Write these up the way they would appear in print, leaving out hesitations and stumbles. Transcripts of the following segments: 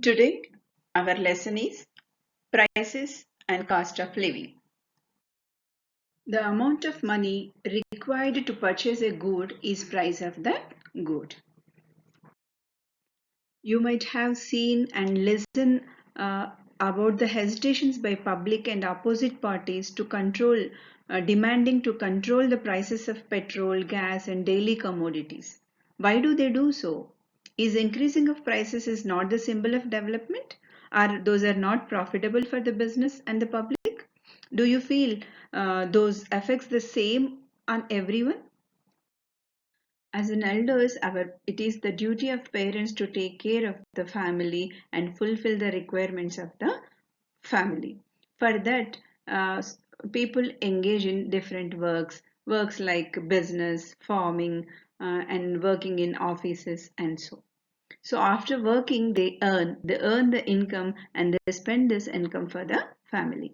Today, our lesson is prices and cost of living. The amount of money required to purchase a good is price of that good. You might have seen and listened about the hesitations by public and opposite parties to demanding to control the prices of petrol, gas, and daily commodities. Why do they do so? Is increasing of prices is not the symbol of development? Are those are not profitable for the business and the public? Do you feel those affects the same on everyone? As an elders, it is the duty of parents to take care of the family and fulfill the requirements of the family. For that, people engage in different works like business, farming, and working in offices and so. So after working, they earn the income and they spend this income for the family.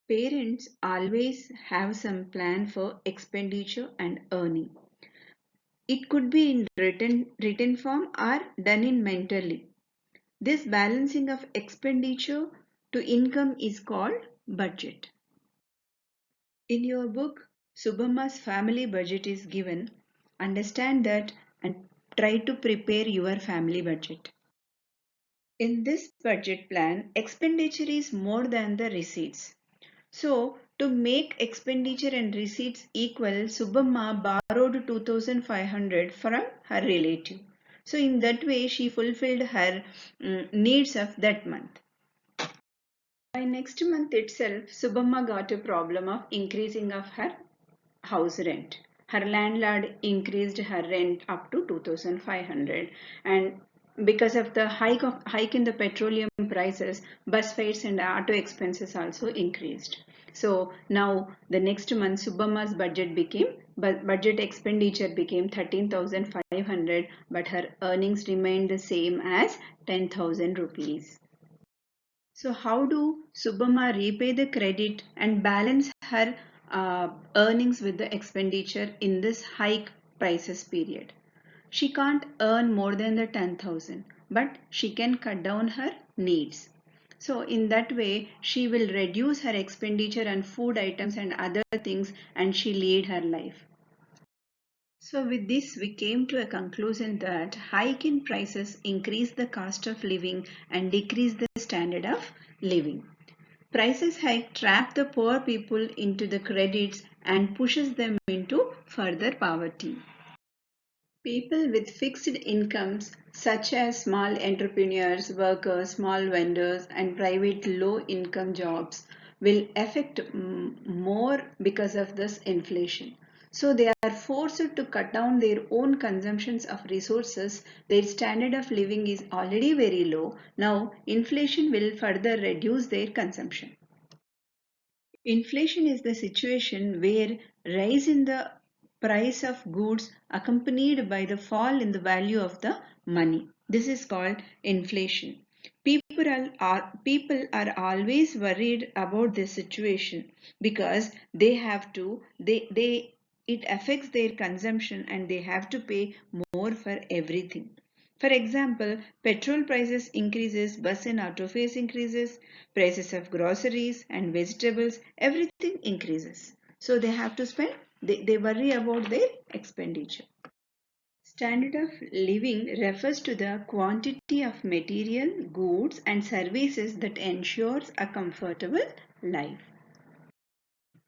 Parents always have some plan for expenditure and earning. It could be in written form or done in mentally. This balancing of expenditure to income is called budget. In your book, Subhamma's family budget is given. Understand that and try to prepare your family budget. In this budget plan, expenditure is more than the receipts. So, to make expenditure and receipts equal, Subhamma borrowed 2500 from her relative. So, in that way, she fulfilled her needs of that month. By next month itself, Subhamma got a problem of increasing of her house rent. Her landlord increased her rent up to 2500, and because of the hike in the petroleum prices, bus fares and auto expenses also increased. So now the next month Subhamma's budget expenditure became 13,500, but her earnings remained the same as 10,000 rupees. So how do Subhamma repay the credit and balance her earnings with the expenditure in this high prices period? She can't earn more than the 10,000, but she can cut down her needs. So in that way, she will reduce her expenditure on food items and other things, and she lead her life. So with this, we came to a conclusion that hike in prices increase the cost of living and decrease the standard of living. Prices hike trap the poor people into the credits and pushes them into further poverty. People with fixed incomes, such as small entrepreneurs, workers, small vendors, and private low income jobs, will affect more because of this inflation. So they are forced to cut down their own consumptions of resources. Their standard of living is already very low. Now, inflation will further reduce their consumption. Inflation is the situation where rise in the price of goods accompanied by the fall in the value of the money. This is called inflation. People are always worried about this situation because they it affects their consumption and they have to pay more for everything. For example, petrol prices increases, bus and auto fares increases, prices of groceries and vegetables, everything increases. So they have to spend, they worry about their expenditure. Standard of living refers to the quantity of material, goods and services that ensures a comfortable life.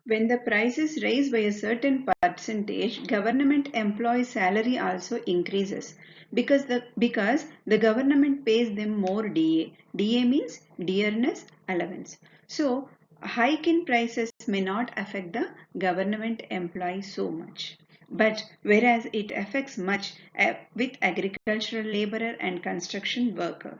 When the prices rise by a certain percentage, government employees' salary also increases because the government pays them more DA. DA means dearness allowance. So hike in prices may not affect the government employee so much. But whereas it affects much with agricultural laborer and construction worker.